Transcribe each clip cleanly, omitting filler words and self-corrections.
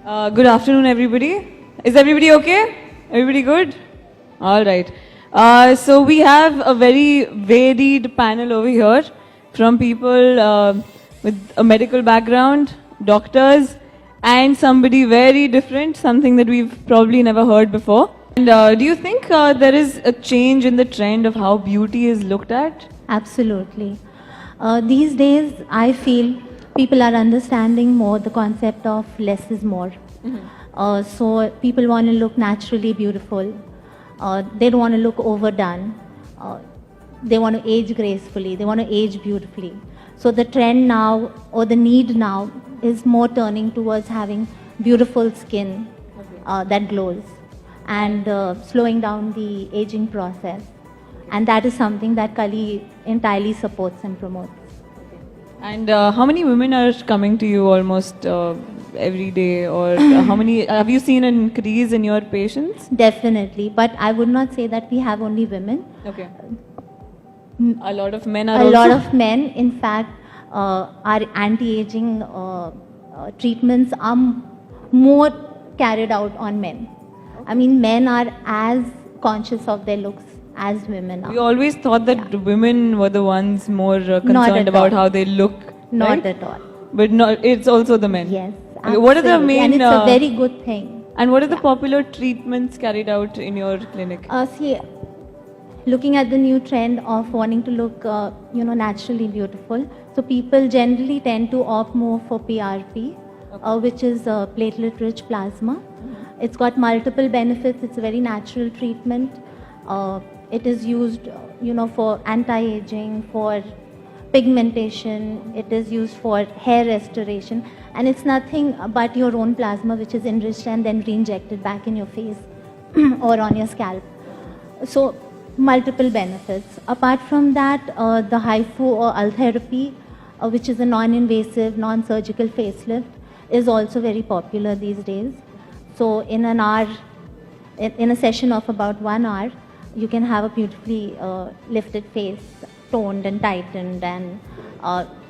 Good afternoon, everybody. Is everybody okay? Everybody good? All right. So we have a very varied panel over here from people with a medical background, doctors, and somebody very different, something that we've probably never heard before. And do you think there is a change in the trend of how beauty is looked at? Absolutely. These days, I feel people are understanding more the concept of less is more. So people want to look naturally beautiful. They don't want to look overdone. They want to age gracefully. They want to age beautifully. So the trend now, or the need now, is more turning towards having beautiful skin that glows and slowing down the aging process. And that is something that Kali entirely supports and promotes. And how many women are coming to you almost every day, or how many have you seen an increase in your patients? Definitely, but I would not say that we have only women. Okay. A lot of men are A also. lot of men, in fact, our anti-aging treatments are more carried out on men. I mean, men are as conscious of their looks as women are. We always thought that women were the ones more Not concerned at about all. how they look. Not right? at all. But not, it's also the men. Yes. Okay, what are the absolutely. main? And it's a very good thing. And what are the popular treatments carried out in your clinic? See, looking at the new trend of wanting to look, naturally beautiful. So people generally tend to opt more for PRP, which is platelet-rich plasma. It's got multiple benefits. It's a very natural treatment. It is used, for anti-aging, for pigmentation. It is used for hair restoration, and it's nothing but your own plasma, which is enriched and then re-injected back in your face or on your scalp. So multiple benefits. Apart from that, the HIFU or UL therapy, which is a non-invasive, non-surgical facelift, is also very popular these days. So in an hour, in a session of about 1 hour, you can have a beautifully lifted face, toned and tightened, and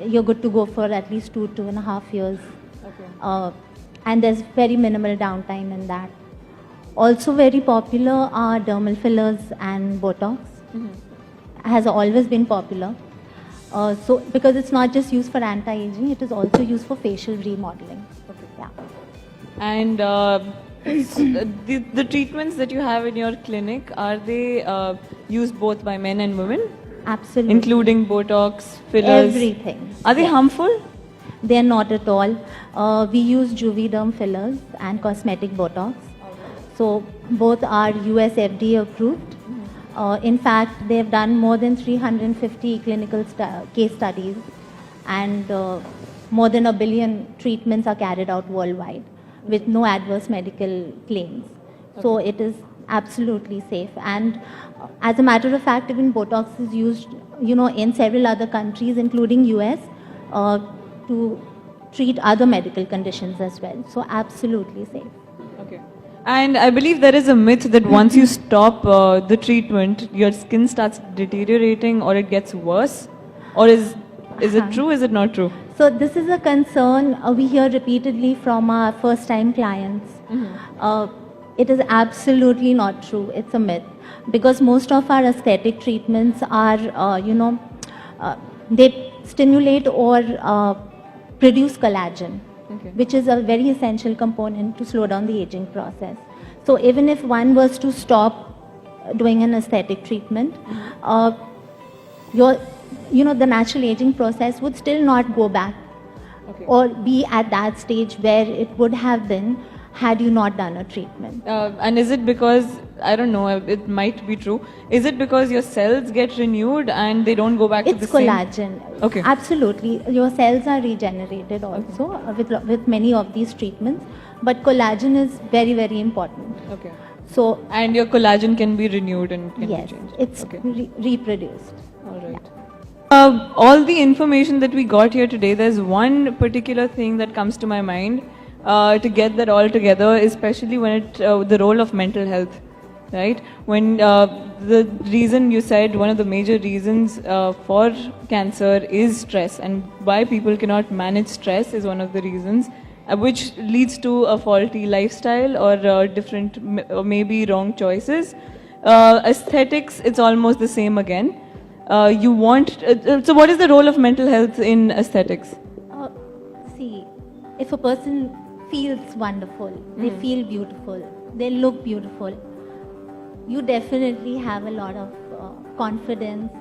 you're good to go for at least 2.5 years. Okay. And there's very minimal downtime in that. Also very popular are dermal fillers and Botox. Has always been popular. So because it's not just used for anti-aging, it is also used for facial remodeling. Okay. Yeah. And the treatments that you have in your clinic, are they used both by men and women? Absolutely. Including Botox, fillers? Everything. Are they Yeah. harmful? They are not at all. We use Juvederm fillers and cosmetic Botox. So both are US FDA approved. In fact, they've done more than 350 clinical case studies, and more than 1 billion treatments are carried out worldwide with no adverse medical claims. So it is absolutely safe. And as a matter of fact, even Botox is used, in several other countries, including US, to treat other medical conditions as well. So absolutely safe. Okay. And I believe there is a myth that once you stop the treatment, your skin starts deteriorating or it gets worse. Or is it true? Is it not true? So this is a concern we hear repeatedly from our first-time clients. It is absolutely not true. It's a myth, because most of our aesthetic treatments are, they stimulate or produce collagen, which is a very essential component to slow down the aging process. So even if one was to stop doing an aesthetic treatment, the natural aging process would still not go back or be at that stage where it would have been had you not done a treatment. And is it because, I don't know, it might be true, is it because your cells get renewed and they don't go back to the It's same? collagen. Okay. Absolutely. Your cells are regenerated also with many of these treatments, but collagen is very, very important. Okay. So And your collagen can be renewed and can yes, be changed. it's reproduced. All right. All the information that we got here today, there's one particular thing that comes to my mind to get that all together, especially when the role of mental health, right? When the reason you said, one of the major reasons for cancer is stress, and why people cannot manage stress is one of the reasons. which leads to a faulty lifestyle or different, or maybe wrong choices. Aesthetics, it's almost the same again. You want, so what is the role of mental health in aesthetics? See, if a person feels wonderful, they feel beautiful, they look beautiful, you definitely have a lot of confidence,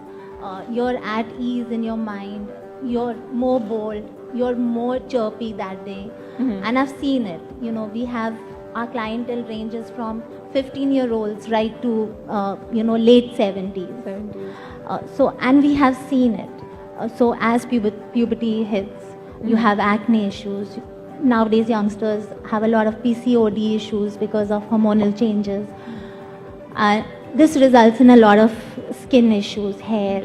you're at ease in your mind, you're more bold, you're more chirpy that day. And I've seen it. You know, we have our clientele ranges from 15-year-olds right to late 70s. So, and we have seen it. So as puberty hits, you have acne issues. Nowadays youngsters have a lot of PCOD issues because of hormonal changes. This results in a lot of skin issues, hair,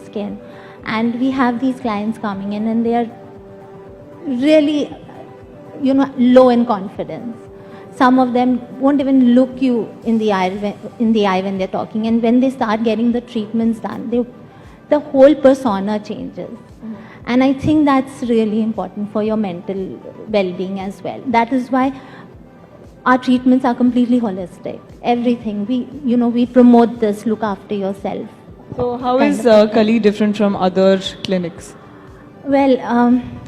skin. And we have these clients coming in and they are really, low in confidence. Some of them won't even look you in the eye when they're talking. And when they start getting the treatments done, the whole persona changes. And I think that's really important for your mental well-being as well. That is why our treatments are completely holistic. Everything, we promote this, look after yourself. So how is Kali different from other clinics? Well,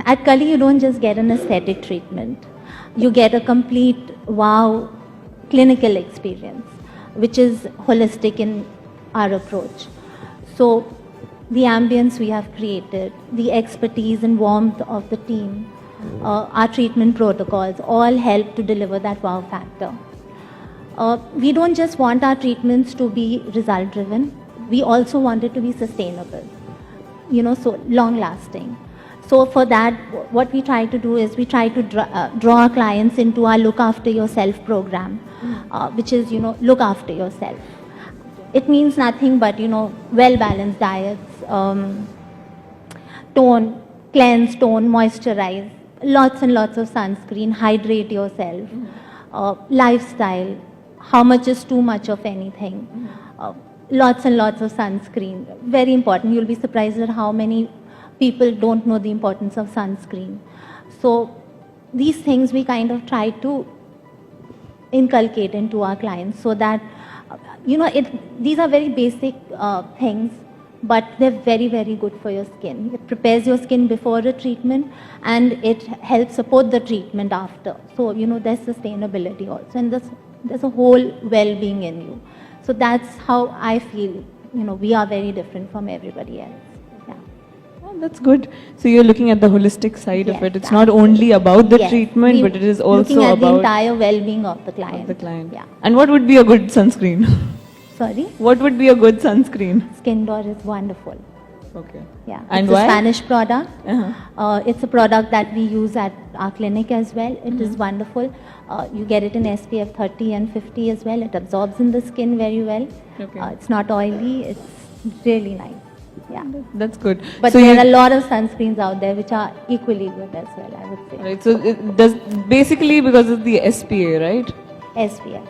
at Kali you don't just get an aesthetic treatment. You get a complete, wow, clinical experience, which is holistic in our approach. So the ambience we have created, the expertise and warmth of the team, our treatment protocols all help to deliver that wow factor. We don't just want our treatments to be result driven, we also want it to be sustainable, so long lasting. So for that, what we try to do is we try to draw our clients into our Look After Yourself program, which is, look after yourself. It means nothing but, well-balanced diets, cleanse, tone, moisturize, lots and lots of sunscreen, hydrate yourself, lifestyle, how much is too much of anything, lots and lots of sunscreen, very important. You'll be surprised at how many people don't know the importance of sunscreen. So these things we kind of try to inculcate into our clients so that, these are very basic things, but they're very, very good for your skin. It prepares your skin before a treatment and it helps support the treatment after. So, there's sustainability also, and there's a whole well-being in you. So that's how I feel, we are very different from everybody else. Yeah. Oh, that's good. So you're looking at the holistic side of Yes, it. It's not only about the treatment, but it is also looking at about the entire well-being of the client. Yeah. And what would be a good sunscreen? Sorry? What would be a good sunscreen? Skin Door is wonderful. Okay. Yeah. And it's why? a Spanish product. Uh-huh. It's a product that we use at our clinic as well. It is wonderful. You get it in SPF 30 and 50 as well. It absorbs in the skin very well. Okay. It's not oily. It's really nice. Yeah. That's good. But so there are a lot of sunscreens out there which are equally good as well, I would say. Right. So it does basically because of the SPA, right? SPF.